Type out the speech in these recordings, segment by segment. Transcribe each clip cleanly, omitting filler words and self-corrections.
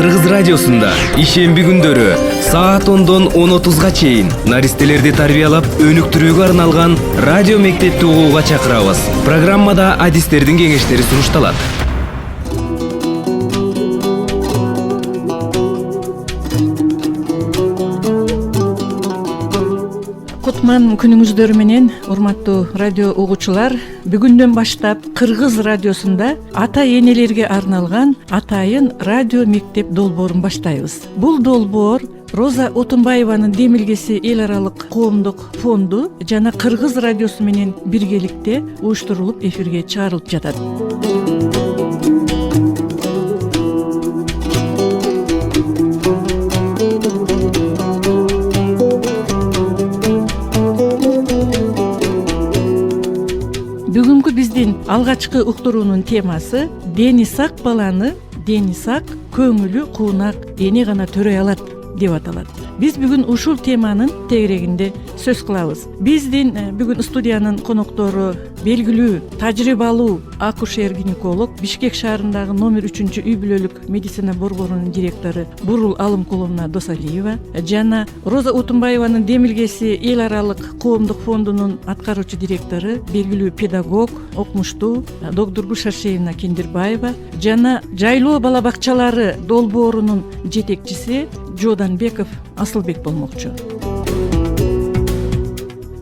Кыргыз радиосунда ишемби күндөрү саат 10-дон 10:30га чейин наристелерди тарбиялап өнүктүрүүгө арналган радио мектепти угууга чакырабыз. Программада адистердин кеңештери сунушталат. Кутман күнүңүздөр менен, урматтуу радио угуучулар. Бүгүндөн баштап Кыргыз радиосунда ата-энелерге арналган атайын радио мектеп долбоорун баштайбыз. Бул долбоор Роза Отунбаеванын демилгеси эл аралык коомдук фонду жана Кыргыз радиосу менен биргеликте уюштурулуп эфирге чыгарылып жатат. Бүгүнкү биздин алгачкы уктуруунун темасы дени сак баланы дени сак, көңүлү куунак эне гана төрөй алат деп аталат. Биз бүгүн ушул теманын тегерегинде сөз кылабыз. Биздин бүгүн студиянын коноктору белгилүү тажрыйбалуу акушер-гинеколог, Бишкек шаарындагы номер 3 үй бүлөлүк медицина борборунун директору Бурул Алымкуловна Досалиева жана Роза Отунбаеванын демилгеси эл аралык коомдук фондунун аткаруучу директору, белгилүү педагог, окумуштуу доктор Шаршеевна Кендирбаева жана жайлоо бала бакчалары долбоорунун жетекчиси Жоданбеков Асылбек болмокчу.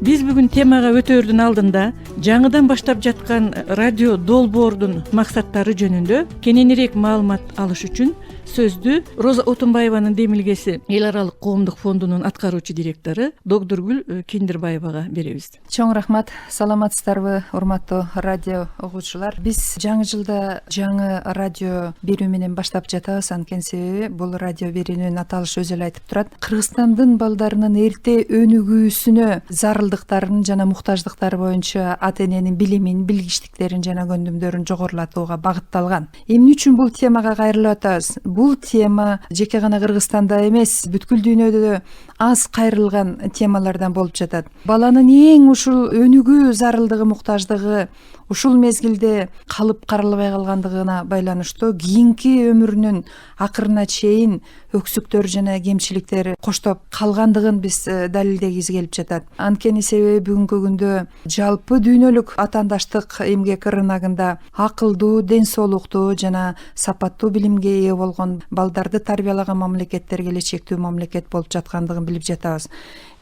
Биз бүгүн темага өтөөрдүн алдында жаңыдан баштап жаткан радио долбоордун максаттары жөнүндө кененирээк маалымат алыш үчүн сөздү Роза Отунбаеванын демилгеси эл аралык коомдук фондунун аткаруучу директору Докторгүл Кендирбаевага беребиз. Чоң рахмат, саламатсыздарбы, урматтуу радио угуучулар. Биз жаңы жылда жаңы радио берүү менен баштап жатабыз. Анткени себеби бул радио берүүнүн аталышы өзү эле айтып турат. Кыргызстандын балдарынын эрте өнүгүүсүнө зарылдыктарын жана муктаждыктары боюнча ата-эненин билимин, билгичтиктерин жана көндүмдөрүн жогорулатууга багытталган. Эмне үчүн бул темага кайрылып атабыз? Бул тема жеке гана Кыргызстанда эмес, бүткүл дүйнөдө аз кайрылган темалардан болуп жатат. Баланын эң ушул өнүгүү зарылдыгы, муктаждыгы ушул мезгилде калып каралбай калгандыгына байланыштуу кийинки өмүрүнүн акырына чейин өксүктөр жана кемчиликтер коштоп калгандыгын биз далилдегибиз келип жатат. Анткени себеби бүгүнкү күндө жалпы дүйнөлүк атаандаштык эмгек рыногунда акылдуу, ден соолуктуу жана сапаттуу билимге ээ болгон балдарды тарбиялаган мамлекеттер келечектүү мамлекет болуп жаткандыгын билип жатабыз.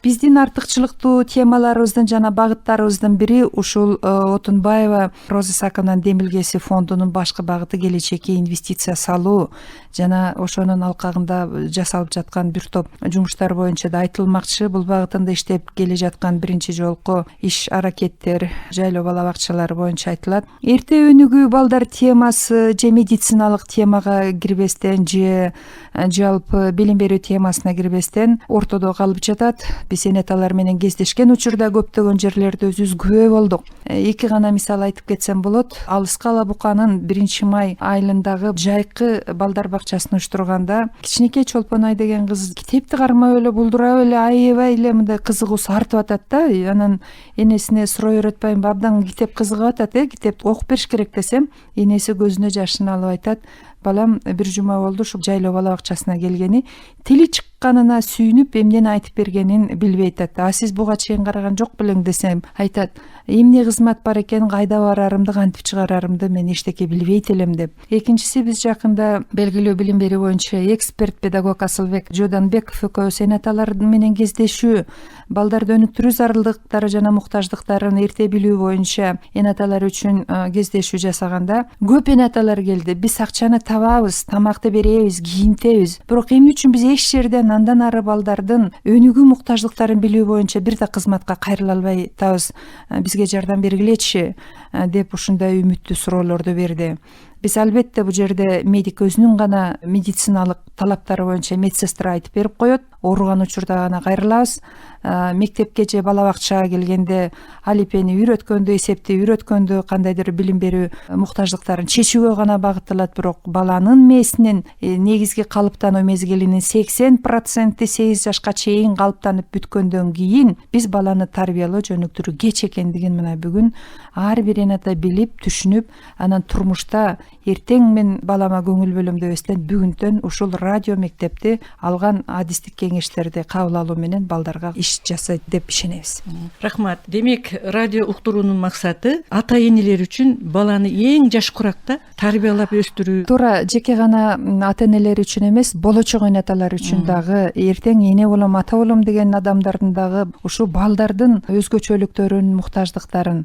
Биздин артыкчылыктуу темаларыбыздын жана багыттарыбыздын бири ушул Отунбаева Роза Саковнанын демилгеси фондунун башкы багыты келечекке инвестиция салуу жана ошонун алкагында жасалып жаткан бир топ жумуштар боюнча да айтылмакчы. Бул багытында иштеп келе жаткан биринчи жолку иш аракеттер жайлоо бала бакчалары боюнча айтылат. Эрте өнүгүү балдар темасы же медициналык темага кирбестен же жалпы билим берүү темасына кирбестен ортодо калып жатат. Биз энеталар менен кездешкен учурда көптөгөн жерлерде өзүбүз күбө болдук. Эки гана мисал айтып кетсем болот. Алыскы Ала Буканын 1-май айылындагы жайкы балдар бакчасын уюштурганда кичинекей Чолпонай деген кыз китепти кармап эле булдурап эле аябай эле мындай кызыгуусу артып атат да. Анан энесине суроо берип атпаймынбы, абдан китеп кызыгып атат, китепти окуп бериш керек десем, энеси көзүнө жашын алып айтат: балам бир жума болду ушул жайлоо бала бакчасына келгени, тили чыкканына сүйүнүп эмнени айтып бергенин билбей атат. А сиз буга чейин караган жок белең десем, айтат: эмне кызмат бар экен, кайда барарымды, кантип чыгарарымды мен эчтеке билбейт элем деп. Экинчиси, биз жакында белгилүү билим берүү боюнча эксперт педагог Асылбек Жоданбеков экөөбүз энеталар менен кездешүү, балдарды өнүктүрүү зарылдыктары жана муктаждыктарын эрте билүү боюнча энеталар үчүн кездешүү жасаганда көп энеталар келди. Биз акчаны табабыз, тамакты беребиз, кийинтебиз. Бирок эмне үчүн биз эч жерден андан ары балдардын өнүгүү муктаждыктарын билүү боюнча бир да кызматка кайрыла албай атабыз, бизге жардам бергилечи деп ушундай үмүттүү суроолорду берди. Биз албетте бул жерде медик өзүнүн гана медициналык талаптары боюнча медсестра айтып берип коет. Ооруган учурда гана кайрылабыз. Мектепке же бала бакчага келгенде алипени үйрөткөндө, эсепти үйрөткөндө, кандайдыр билим берүү муктаждыктарын чечүүгө гана багытталат. Бирок баланын мээсинин негизги калыптануу мезгилинин 80% 8 жашка чейин калыптанып бүткөндөн кийин биз баланы тарбиялоо жөнүктүрүү кеч экендигин мына бүгүн ар бир энете билип, түшүнүп, анан турмушта эртең мен балама көңүл бөлөм дебестен бүгүнтөн ушул радио мектепти алган адистик кеңештерди кабыл алуу менен балдарга иш жасайт деп ишенебиз. Рахмат. Демек, радио уктуруунун максаты ата энелер үчүн баланы эң жаш куракта тарбиялап өстүрүү. Туура жеке гана ата энелер үчүн эмес, болочок энаталар үчүн дагы, эртең эне болом, ата болом деген адамдардын дагы ушул балдардын өзгөчөлүктөрүн, муктаждыктарын,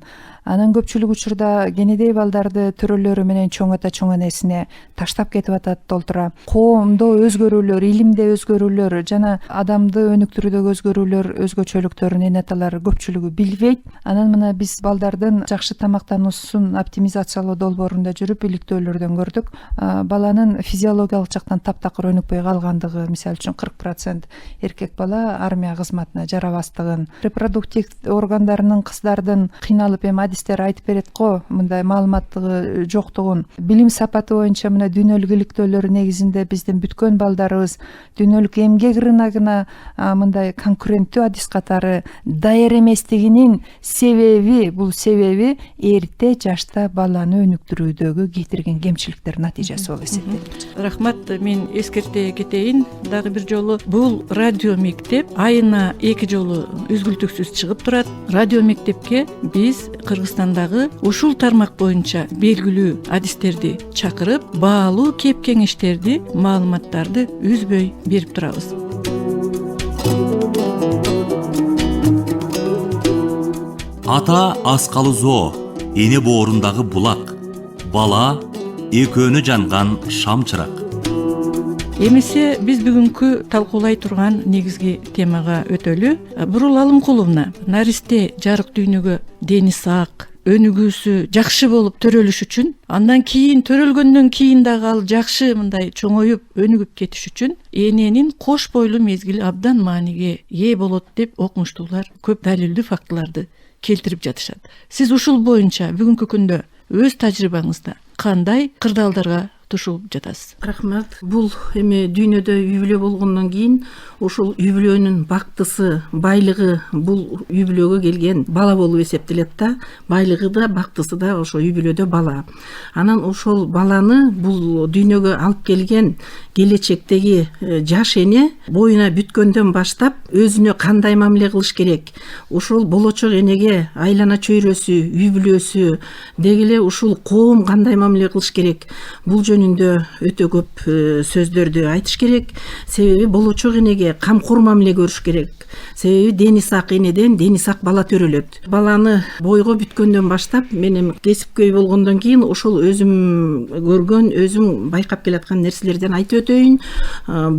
анан көпчүлүк учурда кенедей балдарды төрөлөрү менен чоң ата чоң энесине таштап кетип атат толтура. Коомдо өзгөрүүлөр, илимде өзгөрүүлөр жана адамды өнүктүрүүдөгү өзгөрүүлөр өзгөчөлүктөрүн энаталар көпчүлүгү билбейт. Анан мына биз балдардын жакшы тамактануусун оптимизациялоо долбоорунда жүрүп иликтөөлөрдөн көрдүк. Баланын физиологиялык жактан таптакыр өнүкпөй калгандыгы, мисалы үчүн 40% эркек бала армия кызматына жарабастыгын, репродуктив органдарынын кыздардын кыйналып адистер айтып берет го, мындай маалыматтыгы жоктугун. Билим сапаты боюнча мына дүйнөлүк иликтөөлөр негизинде биздин бүткөн балдарыбыз дүйнөлүк эмгек рыногуна мындай конкуренттүү адис катары даяр эместигинин себеби, бул себеби эрте жашта баланы өнүктүрүүдөгү кетирген кемчиликтер натыйжасы болуп эсептелет. Рахмат, мен эскерте кетейин дагы бир жолу. Бул радио мектеп айына 2 жолу үзгүлтүксүз чыгып турат. Радио мектепке биз Кыргызстандагы ушул тармак боюнча белгилүү адистерди чакырып, баалуу кеп кеңештерди, маалыматтарды үзбөй берип турабыз. Ата аскалы зоо, эне боорундагы булак, бала экөөнү жанган шам чырак. Эмесе биз бүгүнкү талкуулай турган негизги темага өтөлү. Бурул Алымкуловна, наристе жарык дүйнөгө дени сак, өнүгүүсү жакшы болуп төрөлүш үчүн, андан кийин төрөлгөндөн кийин дагы ал жакшы мындай чоңоюп, өнүгүп кетиш үчүн эненин кош бойлуу мезгили абдан мааниге ээ болот деп окумуштуулар көп далилдүү фактыларды келтирип жатышат. Сиз ушул боюнча бүгүнкү күндө өз тажрыйбаңызда кандай кырдаалдарга тушулуп жатасыз? Рахмат. Бул эми дүйнөдө үй бүлө болгондон кийин ушул үй бүлөнүн бактысы, байлыгы бул үй бүлөгө келген бала болуп эсептелет да. Байлыгы да, бактысы да ошо үй бүлөдө бала. Анан ошол баланы бул дүйнөгө алып келген келечектеги жаш эне боюна бүткөндөн баштап өзүнө кандай мамиле кылыш керек? Ушул болочок энеге айлана чөйрөсү, үй бүлөсү, деги эле ушул коом кандай мамиле кылыш керек? Бул жөнүндө өтө көп сөздөрдү айтыш керек. Себеби болочок энеге камкор мамиле көрүш керек. Себеби дени сак энеден дени сак бала төрөлөт. Баланы бойго бүткөндөн баштап мен кесипкөй болгондон кийин ошол өзүм көргөн, өзүм байкап келаткан нерселерден айтып өтөйүн.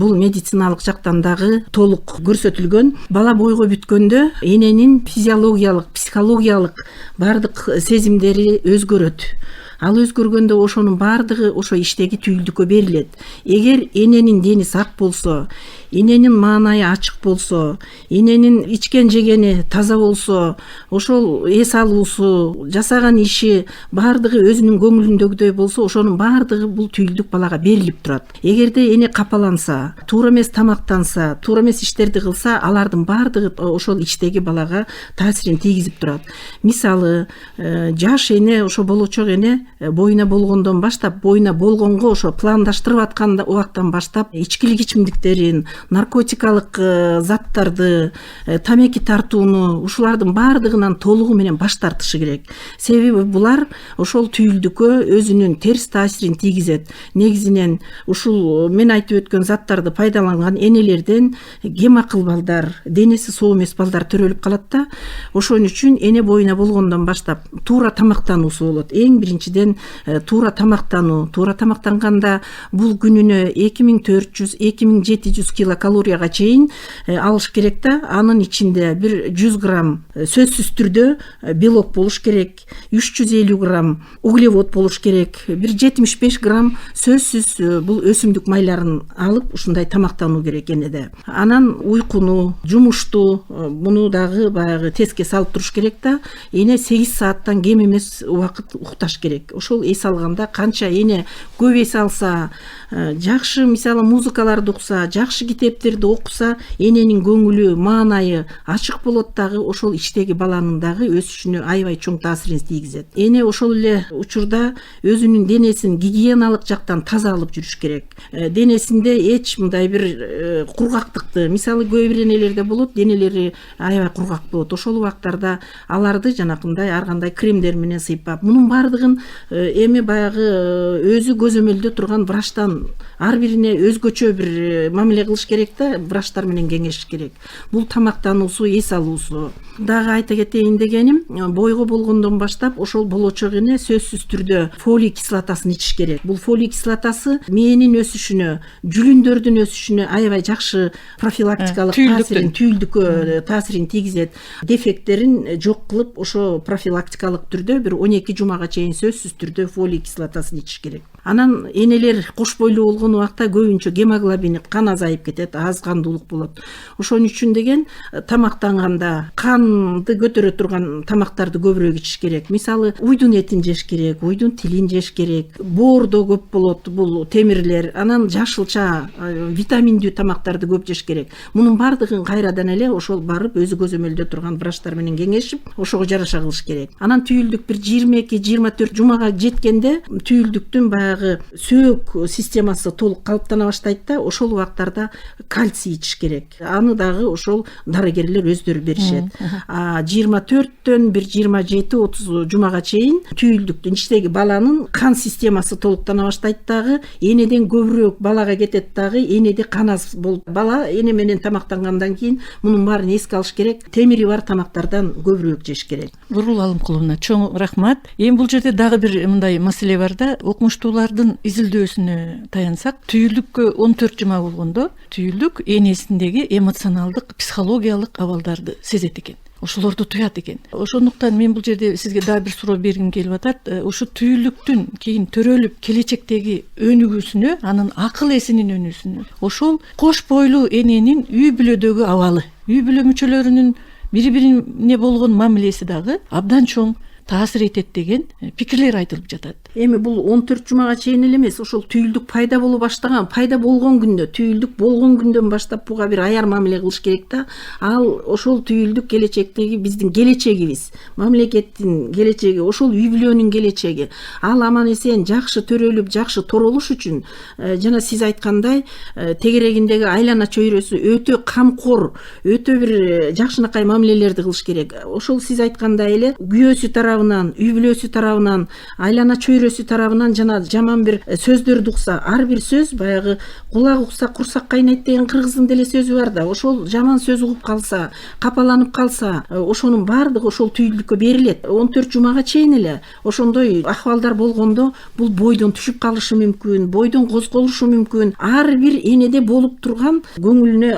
Бул медициналык жактан дагы толук көрсөтүлгөн. Бала бойго бүткөндө эненин физиологиялык, психологиялык бардык сезимдери өзгөрөт. Ал өзгөргөндө ошонун бардыгы ошо иштеги түйүлдүккө берилет. Эгер эненин дени сак болсо, эненин маанайы ачык болсо, эненин ичкен жегени таза болсо, ошол эс алуусу, жасаган иши бардыгы өзүнүн көңүлүндөгүдөй болсо, ошонун бардыгы бул түйүлдүк балага берилип турат. Эгерде эне капаланса, туура эмес тамактанса, туура эмес иштерди кылса, алардын бардыгы ошол ичтеги балага таасирин тийгизип турат. Мисалы, жаш эне, ошо болочок эне боюна болгондон баштап, боюна болгонго ошо пландаштырып аткан убактан баштап ичкилик ичимдиктерин, наркотикалык заттарды, тамеки тартууну, ушулардын бардыгынан толугу менен баш тартышы керек. Себеби булар ошол түйүлдүккө өзүнүн терс таасирин тийгизет. Негизинен ушул мен айтып өткөн заттарды пайдаланган энелерден кемакыл балдар, денеси соо эмес балдар төрөлүп калат да. Ошон үчүн эне боюна болгондон баштап туура тамактануусу болот. Эң биринчиден туура тамактануу. Туура тамактанганда бул күнүнө 2400-2700 килокалорияга чейин алыш керек да. Анын ичинде бир 100 грамм сөзсүз түрдө белок болуш керек, 350 грамм углевод болуш керек, бир 75 грамм сөзсүз бул өсүмдүк майларын алып ушундай тамактануу керек энеде. Анан уйкуну, жумушту муну дагы баягы теске салып туруш керек да. Эне 8 сааттан кем эмес убакыт укташ керек. Ошол эс алганда канча эне көп эс алса, жакшы мисалы музыкаларды укса, жакшы китептерди окуса эненин көңүлү маанайы ачык болот дагы ошол ичтеги баланын дагы өсүшүнө аябай чоң таасирин тийгизет. Эне ошол эле учурда өзүнүн денесин гигиеналык жактан таза алып жүрүш керек. Денесинде эч мындай бир кургактыкты, мисалы кээ бир энелерде болот, денелери аябай кургак болот. Ошол убактарда аларды жанакындай ар кандай кремдер менен сыйпап, мунун баардыгын эми баягы өзү көзөмөлдө турган врачтан ар бирине өзгөчө бир мамиле кылыш керек да, врачтар менен кеңешиш керек. Бул тамактануусу, эс алуусу. Дагы айта кетейин дегеним, бойго болгондон баштап ошол болочок эне сөзсүз түрдө фолий кислотасын ичиш керек. Бул фолий кислотасы мээнин өсүшүнө, жүлүндөрдүн өсүшүнө аябай жакшы профилактикалык таасирин, түйүлдүккө таасирин тийгизет. Дефекттерин жок кылып, ошо профилактикалык түрдө бир 12 жумага чейин сөзсүз түрдө фолий кислотасын ичиш керек. Анан энелер кош бойлуу болгон убакта көбүнчө гемоглобини, кан азайып кетет, аз кандуулук болот. Ошон үчүн деген тамактанганда канды көтөрө турган тамактарды көбүрөөк ичиш керек. Мисалы, уйдун этин жеш керек, уйдун тилин жеш керек. Боордо көп болот бул темирлер. Анан жашылча, витаминдүү тамактарды көп жеш керек. Мунун баардыгын кайрадан эле ошол барып өзү көзөмөлдө турган врачтар менен кеңешип, ошого жараша кылыш керек. Анан түйүлдүк бир 22-24 жумага жеткенде түйүлдүктүн баягы сөөк системасы толук калыптана баштайт да, ошол убактарда кальций ичиш керек. Аны дагы ошол дарыгерлер өздөрү беришет. 24-төн бир 27-30 жумага чейин түйүлдүктүн ичтеги баланын кан системасы толуктана баштайт дагы, энеден көбүрөөк балага кетет дагы, энеде кан аз болуп, бала эне менен тамактангандан кийин мунун баарын эске алыш керек. Темири бар тамактардан көбүрөөк жеш керек. Нурул Алымкуловна, чоң рахмат. Эми бул жерде дагы бир мындай маселе бар да, окумуштуулардын изилдөөсүнө таянсак, түйүлдүккө 14 жума болгондо түйүлдүк энесиндеги эмоционалдык, психологиялык абалдарды сезет экен. Ошолорду туят экен. Ошондуктан мен бул жерде сизге дагы бир суроо бергим келип атат. Ушу түйүлдүктүн кийин төрөлүп келечектеги өнүгүүсүнө, анын акыл эсинин өнүүсүнө, ошол кош бойлуу эненин үй бүлөдөгү абалы, үй бүлө мүчөлөрүнүн бири-бирине болгон мамилеси дагы абдан чоң таасир этет деген пикирлер айтылып жатат. Эми бул 14 жумага чейин эле эмес, ошол түйүлдүк пайда боло баштаган, пайда болгон күндө, түйүлдүк болгон күндөн баштап буга бир аяр мамиле кылыш керек да. Ал ошол түйүлдүк келечектеги биздин келечегибиз, мамлекеттин келечеги, ошол үй бүлөнүн келечеги. Ал аман эсен жакшы төрөлүп, жакшы торолуш үчүн, жана сиз айткандай, тегерегиндеги айлана чөйрөсү өтө камкор, өтө бир жакшынакай мамилелерди кылыш керек. Ошол сиз айткандай эле күйөөсү тарабынан, үй бүлөсү тарабынан, айлана чөйрөсү тарабынан жана жаман бир сөздөрдү укса, ар бир сөз баягы кулак укса курсак кайнайт деген кыргыздын деле сөзү бар да. Ошол жаман сөз угуп калса, капаланып калса, ошонун баардыгы ошол түйүлдүккө берилет. 14 жумага чейин эле ошондой ахвалдар болгондо бул бойдон түшүп калышы мүмкүн, бойдон козголушу мүмкүн. Ар бир энеде болуп турган көңүлүнө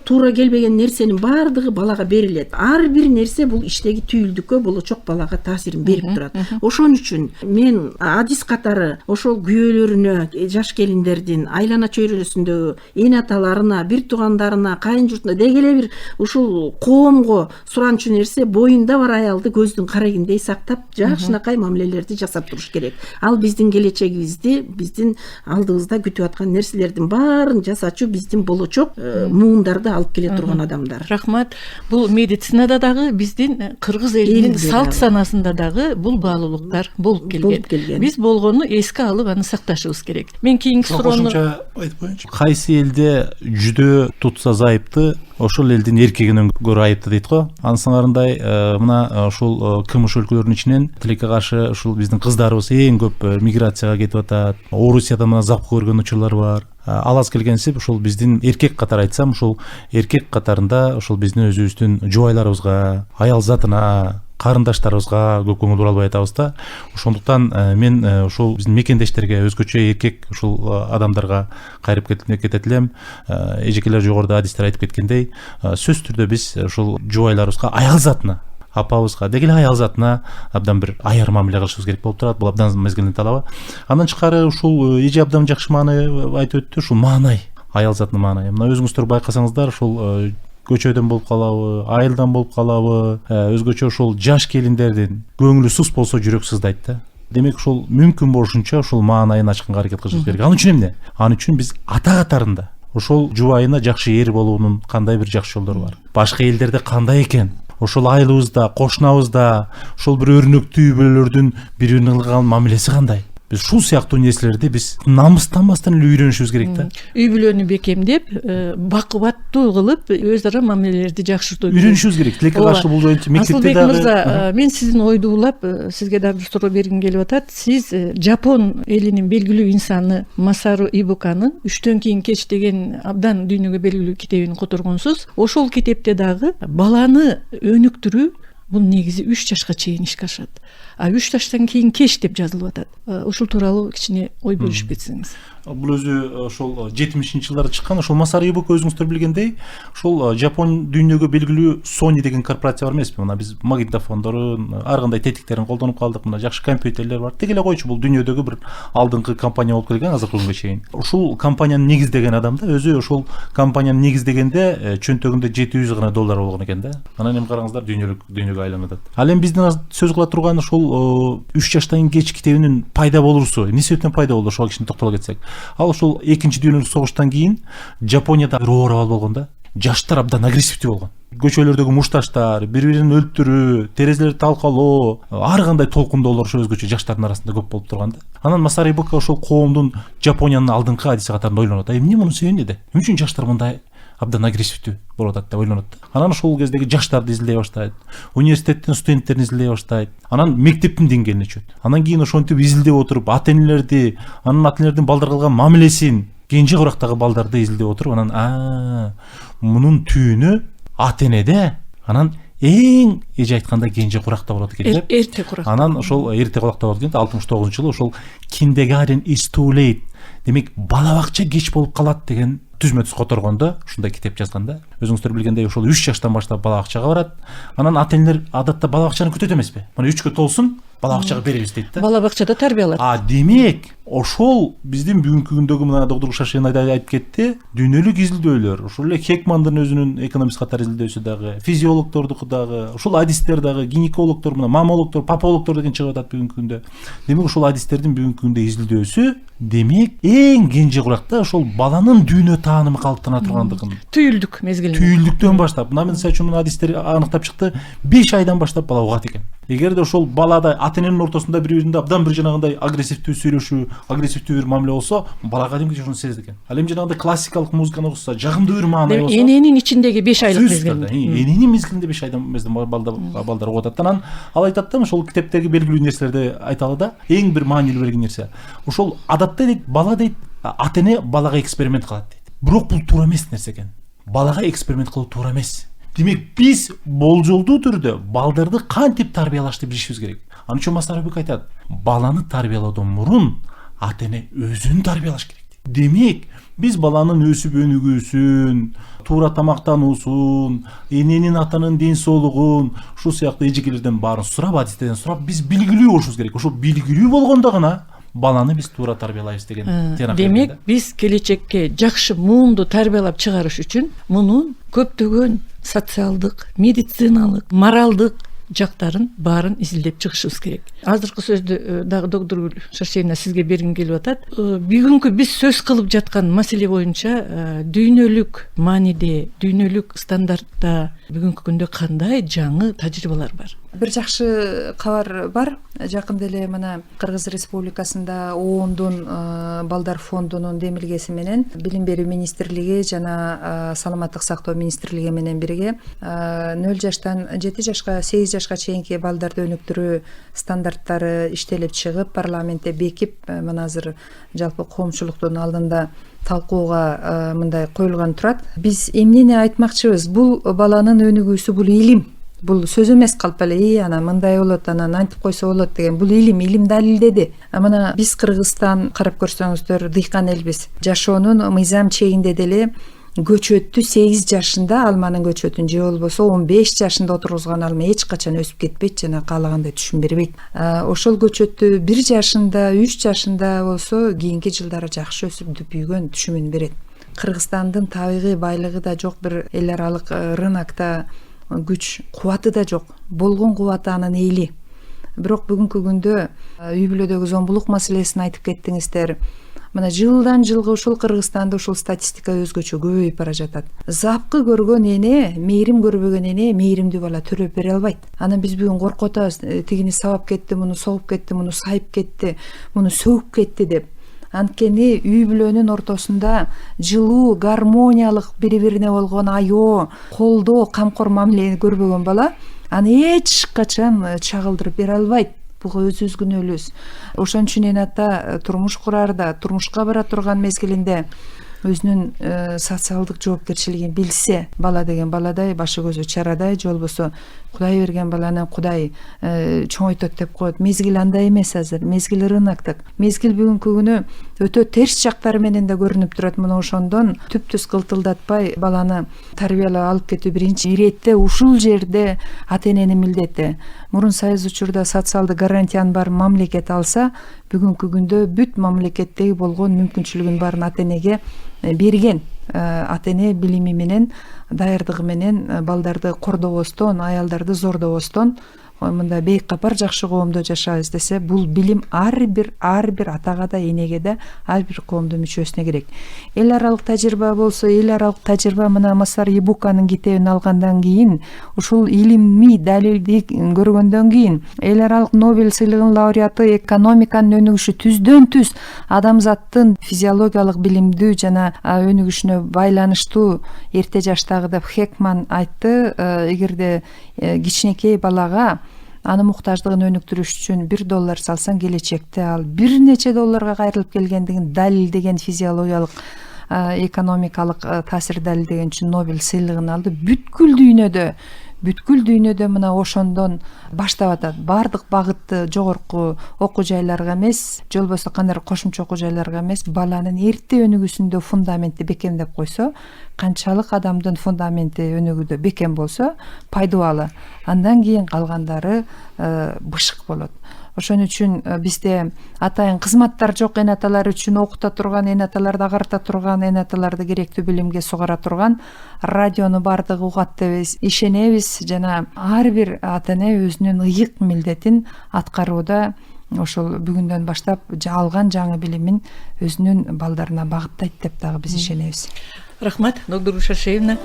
туура келбеген нерсенин баардыгы балага берилет. Ар бир нерсе бул иштеги түйүлдүккө, болочок балага таасирин берип турат. Ошон үчүн мен адис катары ошол күйөөлөрүнө, жаш келиндердин айлана чөйрөсүндөгү эне аталарына, бир туугандарына, кайын журтуна, деги эле бир ушул коомго суранчу нерсе, боюнда бар аялды көздүн карегиндей сактап, жакшынакай мамилелерди жасап туруш керек. Ал биздин келечегибизди, биздин алдыбызда күтүп аткан нерселердин баарын жасачу биздин болочок муундарды алып келе турган адамдар. Рахмат. Бул медицинада дагы биздин кыргыз элинин салт санасында дагы бул баалуулуктар болуп келген. Биз болгону эске алып аны сакташыбыз керек. Мен кийинки суроону айтып коеюнчу. Кайсы элде жүдө тутса зайыпты, ошол элдин эркегинен көрө айыпты дейт го. Анысыңарындай мына ушул КМШ өлкөлөрүнүн ичинен тилекке каршы ушул биздин кыздарыбыз эң көп миграцияга кетип атат. Орусияда мына запка көргөн учурлар бар. Ал аз келгенсип ушул биздин эркек катары айтсам, ушул эркек катарында ушул биздин өзүбүздүн жубайларыбызга, аял затына, карындаштарыбызга көп көңүл бура албай атабыз да. Ошондуктан мен ушул биздин мекендештерге, өзгөчө эркек ушул адамдарга кайрып кетет элем. Эжекелер жогоруда адистер айтып кеткендей, сөзсүз түрдө биз ушул жубайларыбызга, аял затына, апабызга, деги эле аял затына абдан бир аяр мамиле кылышыбыз керек болуп турат. Бул абдан мезгилинин талабы. Андан тышкары ушул эже абдан жакшы маанай айтып өттү, ушул маанай, аял затынын маанайы. Мына өзүңүздөр байкасаңыздар, ушул көчөдөн болуп калабы, айылдан болуп калабы, өзгөчө ушул жаш келиндердин көңүлү сус болсо жүрөк сыздайт да. Демек ушул мүмкүн болушунча ушул маанайын ачканга аракет кылышыбыз керек. Ал үчүн эмне? Ал үчүн биз ата катарында ошол жубайына жакшы эр болуунун кандай бир жакшы жолдору бар, башка элдерде кандай экен, ошол айылыбызда, кошунабызда ошол бир өрнөктүү үй бүлөлөрдүн бири бирине кылган мамилеси кандай? Биз ушул сыяктуу нерселерди биз намыстанбастан эле үйрөнүшүбүз керек да. Үй бүлөнү бекемдеп, бакубаттуу кылып, өз ара мамилелерди жакшыртуу Үйрөнүшүбүз керек. Тилекке каршы бул боюнча мектепте Асылбек мырза, мен сиздин ойду улап, сизге дагы бир суроо бергим келип атат. Сиз Жапон элинин белгилүү инсаны Масару Ибуканын «Үчтөн кийин кеч» деген абдан дүйнөгө белгилүү китебин которгонсуз. Ошол китепте дагы баланы өнүктүрүү бул негизи 3 жашка чейин ишке ашат. А 3 жаштан кийин кеч деп жазылып атат. Ушул тууралуу кичине ой бөлүшүп кетсеңиз. Бул өзү ошол 70-жылдары чыккан, ошол Масару Ибука өзүңүздөр билгендей, ошол Жапон дүйнөгө белгилүү Sony деген корпорация бар эмеспи? Мына биз магнитофондорун, ар кандай тетиктерин колдонуп калдык, мына жакшы компьютерлер бар. Тегеле койчу, бул дүйнөдөгү бир алдыңкы компания болуп келген азыркы күнгө чейин. Ушул компанияны негиздеген адам да, өзү ошол компанияны негиздегенде чөнтөгүндө $700 болгон экен да. Анан эми караңыздар, дүйнөгө айланып атат. Ал эми биздин сөз кыла турган ошол 3 жаштан кеч китебинин пайда болуусу, эмне себептен пайда болду, ошого кичине токтоло кетсек. Ал ошол экинчи дүйнөлүк согуштан кийин Жапонияда бир оор абал болгон да. Жаштар абдан агрессивдүү болгон. Көчөлөрдөгү мушташтар, бири-бирин өлтүрүү, терезелерди талкалоо, ар кандай толкундоолор ошо өзгөчө жаштардын арасында көп болуп турган да. Анан Масару Ибука ошол коомдун Жапониянын алдыңкы адиси катарында ойлонот. Эмне мунун себеби эмнеде? Эмне үчүн жаштар мындай абдан агрессивдүү болуп атат деп ойлонот. Анан ошол кездеги жаштарды изилдей баштайт. Университеттин студенттерин изилдей баштайт. Анан мектептин деңгээлине чөйт. Анан кийин ошентип изилдеп отуруп, ата-энелерди, анан ата-энелердин балдарга кылган мамилесин, кенже курактагы балдарды изилдеп отуруп, анан мунун түйүнү ата-энеде, анан эң эже айтканда кенже куракта болот экен деп. Эрте куракта. Анан ошол эрте куракта болот экен. 69-жылы ошол Kindergarten is too late. Демек, бала бакча кеч болуп калат деген түзмө түз которгондо ушундай китеп жазганда. Өзүңүздөр билгендей, ошол 3 жаштан баштап бала бакчага барат. Анан ата-энелер адатта бала бакчаны күтөт эмеспи? Мына 3кө толсун, бала бакчага беребиз дейт да. Бала бакчада тарбиялат. Демек, ошол биздин бүгүнкү күндөгү мына доктор Шашин айтып кетти, дүйнөлүк изилдөөлөр, ошол эле Хекмандын өзүнүн экономист катар изилдөөсү дагы, физиологдордуку дагы, ошол адистер дагы, гинекологдор, мына мамологдор, папологдор деген чыгып атат бүгүнкү күндө. Демек, ошол адистердин бүгүнкү күндө изилдөөсү, демек, эң кенже куракта ошол баланын дүйнө таанымы калыптана тургандыгын. Түйүлдүк мезгилинде. Түйүлдүктөн баштап, мына мисалы үчүн мына адистер аныктап чыкты, 5 айдан баштап бала угат экен. Эгерде ошол балада ата-эненин ортосунда бири-бирине абдан бир жанагындай агрессивдүү сүйлөшүү, агрессивдүү бир мамиле болсо, бала кадимки ошону сезет экен. Ал эми жанагындай классикалык музыканы угса, жагымдуу бир маанай болсо, эненин ичиндеги 5 айлык мезгилинде. Эненин мезгилинде 5 айдан балдар угатат. Анан ал айтат да, ошол китептеги белгилүү нерселерди айталы да, эң бир маанилүү берген нерсе. Ошол адатта дейт, бала дейт, ата-эне балага эксперимент кылат дейт. Бирок бул туура эмес нерсе экен. Балага эксперимент кылуу туура эмес. Демек, биз болжолдуу түрдө балдарды кантип тарбиялашты билишибиз керек. Анын үчүн Масару Ибука айтат, баланы тарбиялоодон мурун ата-эне өзүн тарбиялаш керек. Демек, биз баланын өсүп өнүгүүсүн, туура тамактануусун, эненин атанын ден соолугун, ушул сыяктуу эжекелерден баарын сурап, адистерден сурап, биз билгилүү болушубуз керек. Ошол билгилүү болгондо гана баланы биз туура тарбиялайбыз деген тыянак. Демек, биз келечекке жакшы муунду тарбиялап чыгарыш үчүн мунун көптөгөн социалдык, медициналык, моралдык жактарын баарын изилдеп чыгышыбыз керек. Азыркы сөздү дагы доктор Шашина сизге бергим келип атат. Бүгүнкү биз сөз кылып жаткан маселе боюнча дүйнөлүк мааниде, дүйнөлүк стандартта бүгүнкү күндө кандай жаңы тажрыйбалар бар? Бир жакшы кабар бар. Жакында эле мына Кыргыз Республикасында ООНдун балдар фондунун демилгеси менен Билим берүү министрлиги жана Саламаттык сактоо министрлиги менен бирге 0 жаштан 7 жашка, 8 жашка чейинки балдарды өнүктүрүү стандарттары иштелип чыгып, парламентте бекип, мына азыр жалпы коомчулуктун алдында талкууга мындай коюлган турат. Биз эмнени айтмакчыбыз? Бул баланын өнүгүүсү, бул илим. Бул сөз эмес, калп эле ана мындай болот, анан антип койсо болот деген. Бул илим далилдеди. Мына биз Кыргызстан карап көрсөңүздөр, дыйкан элбиз. Жашоонун мыйзам чегинде деле көчөттү 8 жашында алманын көчөтүн же болбосо 15 жашында отургузган алма эч качан өсүп кетпейт жана каалагандай түшүм бербейт. Ошол көчөттү 1 жашында, 3 жашында болсо кийинки жылдары жакшы өсүп дүпүйгөн түшүмүн берет. Кыргызстандын табигый байлыгы да жок, бир эл аралык рынокто күч кубаты да жок. Болгон кубаты анын эйли. Бирок бүгүнкү күндө үй бүлөдөгү зомбулук маселесин айтып кеттиңиздер. мына жылдан жылга ушул Кыргызстанда ушул статистика өзгөчө көбөйүп бара жатат. Запкы көргөн эне, мейрим көрбөгөн эне мейримдүү бала төрөп бере албайт. Анан биз бүгүн коркуп атабыз, тигини сабап кетти, муну согуп кетти, муну сайып кетти, муну сөгүп кетти деп. Анткени үй бүлөнүн ортосунда жылуу, гармониялык бири-бирине болгон аё, колдоо, камкор мамилени көрбөгөн бала аны эч качан чагылдырып бере албайт. Буга өз күнөөбүз. Ошон үчүн эне ата турмуш курарда, турмушка бара турган мезгилинде өзүнүн социалдык жоопкерчилигин билсе, бала деген баладай, башы көзү чарадай, же болбосо Кудай берген баланы Кудай чоңойтот деп коет. Мезгил андай эмес азыр. Мезгил рыноктук. Мезгил бүгүнкү күнү өтө терс жактары менен да көрүнүп турат. Мына ошондон түптүз кылтылдатпай баланы тарбиялап алып кетүү биринчи иретте ушул жерде ата эненин милдети. Мурун сайыз учурда социалдык гарантиянын баарын мамлекет алса, бүгүнкү күндө бүт мамлекеттеги болгон мүмкүнчүлүгүн баарын ата энеге берген. Ата эне билими менен, даярдыгы менен балдарды кордобостон, аялдарды зордобостон мында бейик капар жакшы коомдо жашайбыз десе, бул билим ар бир атага да, энеге да, ар бир коомдун мүчөсүнө керек. Эл аралык тажрыйба болсо, эл аралык тажрыйба мына Масар Ибуканын китебин алгандан кийин, ушул илимий далилди көргөндөн кийин, эл аралык Нобель сыйлыгынын лауреаты экономиканын өнүгүшү түздөн түз адамзаттын физиологиялык билимдүү жана өнүгүшүнө байланыштуу эрте жаштагы деп Хекман айтты. Эгерде кичинекей балага аны муктаждыгын өнүктүрүш үчүн $1 салсаң, келечекте ал бир нече долларга кайрылып келгендигин далилдеген физиологиялык экономикалык таасир далилдеген үчүн Нобель сыйлыгын алды. Бүткүл дүйнөдө мына ошондон баштап атат. Бардык багытты жогорку окуу жайларга эмес, же болбосо кандай кошумча окуу жайларга эмес, баланын эрте өнүгүүсүндө фундаменти бекемдеп койсо, канчалык адамдын фундаменти өнүгүүдө бекем болсо, пайдубалы. Андан кийин калгандары бышык болот. Ошон үчүн бизде атайын кызматтар жок эне аталар үчүн окута турган, эне аталарды агарта турган, эне аталарды керектүү билимге сугара турган радиону бардыгы угат деп ишенебиз. Жана ар бир ата эне өзүнүн ыйык милдетин аткарууда ошол бүгүндөн баштап алган жаңы билимин өзүнүн балдарына багыттайт деп дагы биз ишенебиз. Рахмат, доктор Шашеевна.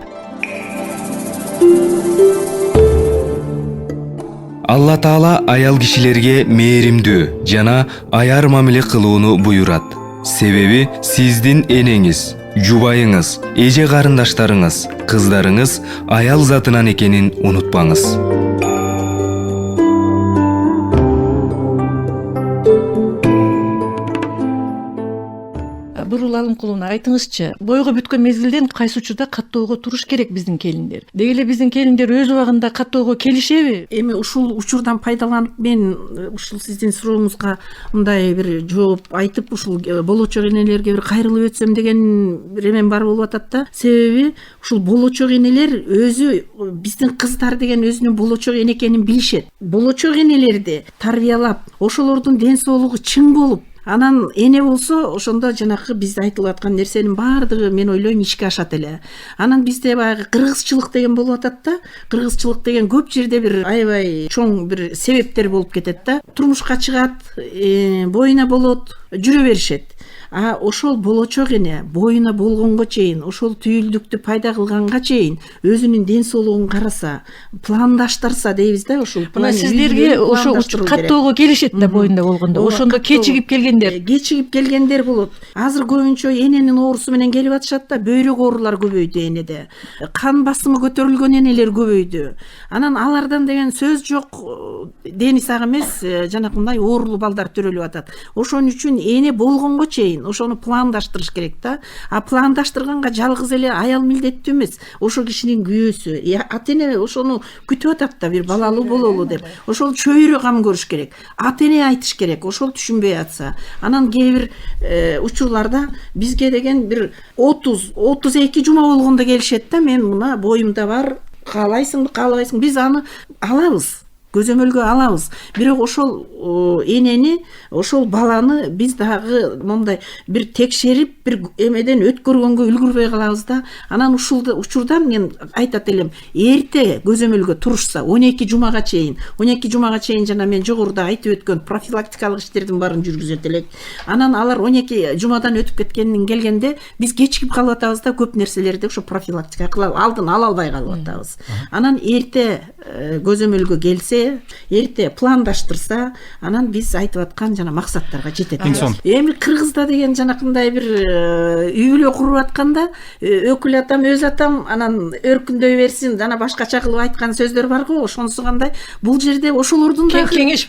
Алла Таала аял кишилерге мээримдүү жана аяр мамиле кылууну буйрат. Себеби сиздин энеңиз, жубайыңыз, эже карындаштарыңыз, кыздарыңыз аял затынан экенин унутпаңыз. Бурул Алымкуловна, айтыңызчы, бойго бүткөн мезгилден кайсы учурда каттоого туруш керек биздин келиндер? Деги эле биздин келиндер өз убагында каттоого келишеби? Эми ушул учурдан пайдаланып мен ушул сиздин сурооңузга мындай бир жооп айтып, ушул болочок энелерге бир кайрылып өтсөм деген бир эмем бар болуп атат да. Себеби ушул болочок энелер өзү биздин кыздар деген өзүнүн болочок эне экенин билишет. Болочок энелерди тарбиялап, ошолордун ден соолугу чың болуп, анан эне болсо ошондо жанакы бизде айтылып аткан нерсенин баардыгы мен ойлойм ишке ашат эле. Анан бизде баягы кыргызчылык деген болуп атат да. Кыргызчылык деген көп жерде бир аябай чоң бир себептер болуп кетет да. Турмушка чыгат, боюна болот, жүрө беришет. Ошол болочок эне боюна болгонго чейин, ошол түйүлдүктү пайда кылганга чейин өзүнүн ден соолугун караса, пландаштырса дейбиз да, ошол Мына сиздерге ошо каттоого келишет да боюнда болгондо. Ошондо кечигип келгендер болот. Азыр көбүнчө эненин оорусу менен келип атышат да, бөйрөк оорулар көбөйдү энеде. Кан басымы көтөрүлгөн энелер көбөйдү. Анан алардан деген сөз жок, дени сак эмес, жанакындай оорулуу балдар төрөлүп атат. Ошон үчүн эне болгонго чейин ошону пландаштырыш керек да. Пландаштырганга жалгыз эле аял милдеттүү эмес. Ошол кишинин күйөөсү, ата эне ошону күтүп атат да, бир балалуу бололу деп. Ошол чөйрө кам көрүш керек. Ата эне айтыш керек, ошол түшүнбөй атса. Анан кээ бир учурларда бизге деген бир 30-32 жума болгондо келишет да, мен мына боюмда бар, каалайсыңбы, каалабайсыңбы, биз аны алабыз. көзөмөлгө алабыз, бирок ошол энени, ошол баланы биз дагы мондай бир текшерип, бир эмеден өткөргөнгө үлгүрбөй калабыз да. Анан ушул учурдан мен айтат элем, эрте көзөмөлгө турушса 12 жумага чейин жана мен жогоруда айтып өткөн профилактикалык иштердин баарын жүргүзөт элек. Анан алар 12 жумадан өтүп кеткенден келгенде биз кечигип калып атабыз да, көп нерселерди ошо профилактика кылып алдын ала албай калып атабыз. Анан эрте көзөмөлгө келсе, эрте пландаштырса, анан биз айтып аткан жана максаттарга жетет. Эми Кыргызда деген жанакындай бир үй бүлө куруп атканда өкүл атам, өз атам, анан өркүндөй берсин, жана башкача кылып айткан сөздөр бар го, ошонусу кандай? Бул жерде ошолордун да кеңеш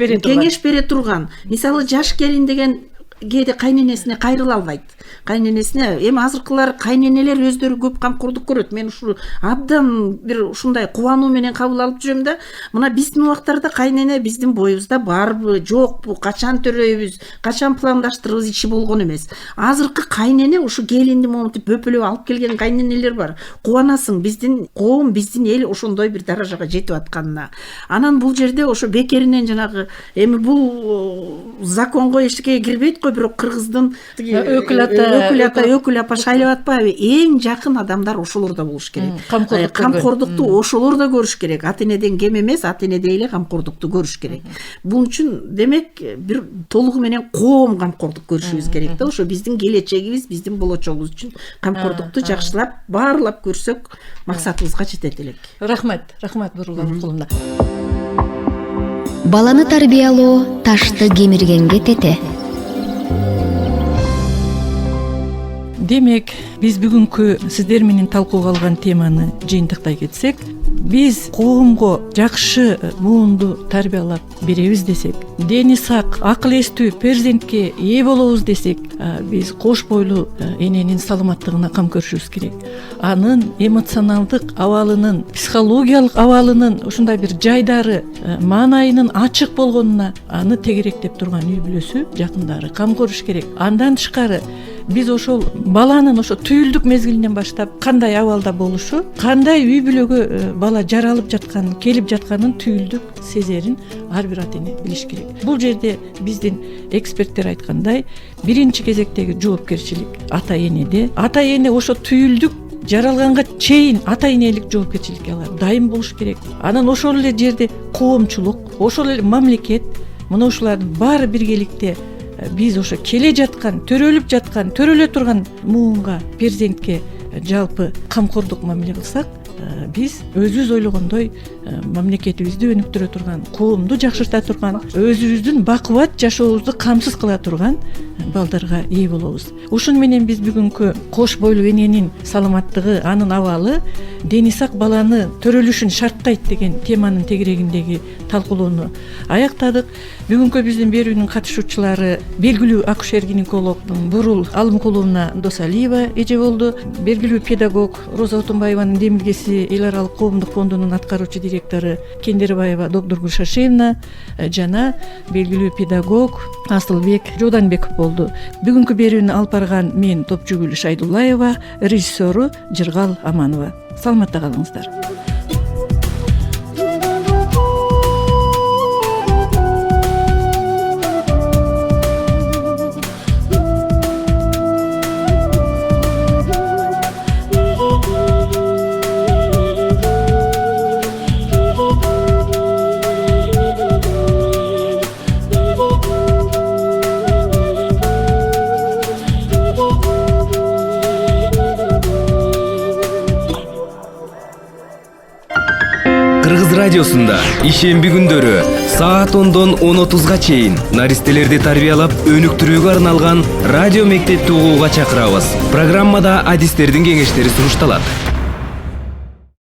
бере турган. Мисалы, жаш келин деген кээде кайненесине кайрыла албайт. Кайненесине эми азыркылар кайненелер өздөрү көп камкордук көрөт. Мен ушу абдан бир ушундай кубануу менен кабыл алып жүрөм да. Мына биздин убактарда кайнене биздин боюбузда барбы, жокпу, качан төрөйбүз, качан пландаштырабыз иши болгон эмес. Азыркы кайнене ушу келинди момунтип бөпөлөп алып келген кайненелер бар. Кубанасың, биздин коом, биздин эл ошондой бир даражага жетип атканына. Анан бул жерде ошо бекеринен жанагы эми бул законго эчтеке кирбейт го, бирок Кыргыздын өкүл апа шайлап атпайбы? Эң жакын адамдар ошолорда болуш керек. Камкордукту ошолор да көрүш керек. Ата-энеден кем эмес, ата-энеде эле камкордукту көрүш керек. Бул үчүн демек бир толугу менен коом камкордук көрүшүбүз керек да. Ошо биздин келечегибиз, биздин болочогубуз үчүн камкордукту жакшылап, баарлап көрсөк, максатыбызга жетет элек. Рахмат Бурулган кулумна. Баланы тарбиялоо ташты кемиргенге тете. Демек, биз бүгүнкү сиздер менен талкууга алган теманы жыйынтыктай кетсек, биз коомго жакшы муунду тарбиялап беребиз десек, дени сак, акыл эстүү перзентке ээ болобуз десек, биз кош бойлуу эненин саламаттыгына кам көрүшүбүз керек. Анын эмоционалдык абалынын, психологиялык абалынын ушундай бир жайдары, маанайынын ачык болгонуна аны тегеректеп турган үй бүлөсү, жакындары кам көрүш керек. Андан тышкары биз ошол баланын ошо түйүлдүк мезгилинен баштап кандай абалда болушу, кандай үй бүлөгө бала жаралып жатканын, келип жатканын түйүлдүк сезерин ар бир ата-эне билиш керек. Бул жерде биздин эксперттер айткандай, биринчи кезектеги жоопкерчилик ата-энеде. Ата-эне ошо түйүлдүк жаралганга чейин ата-энелик жоопкерчиликке алар дайым болуш керек. Анан ошол эле жерде коомчулук, ошол эле мамлекет, мына ушулардын баары биргеликте биз ошо келе жаткан, төрөлө турган муунга, перзентке жалпы камкордук мамиле кылсак, биз өзүбүз ойлогондой мамлекетибизди өнүктүрө турган, коомду жакшырта турган, өзүбүздүн бакубат жашообузду камсыз кыла турган балдарга ээ болобуз. Ушун менен биз бүгүнкү кош бойлуу эненин саламаттыгы, анын абалы дени сак баланы төрөлүшүн шарттайт деген теманын тегерегиндеги талкуулоону аяктадык. Бүгүнкү биздин берүүнүн катышуучулары белгилүү акушер-гинеколог Бурул Алымкуловна Досалиева эже болду, белгилүү педагог Роза Отунбаеванын демилгеси эл аралык коомдук фондунун аткаруучу директору Кендербаева Докдургүл Шашевна жана белгилүү педагог Асылбек Жоданбеков болду. Бүгүнкү берүүнү алып барган мен Топчугүл Шайдуллаева, режиссеру Жыргал Аманова. Саламатта калыңыздар. Кыргыз радиосунда ишемби күндөрү саат 10-дон 10:30га чейин наристелерди тарбиялап өнүктүрүүгө арналган радио мектепти угууга чакырабыз. Программада адистердин кеңештери сунушталат.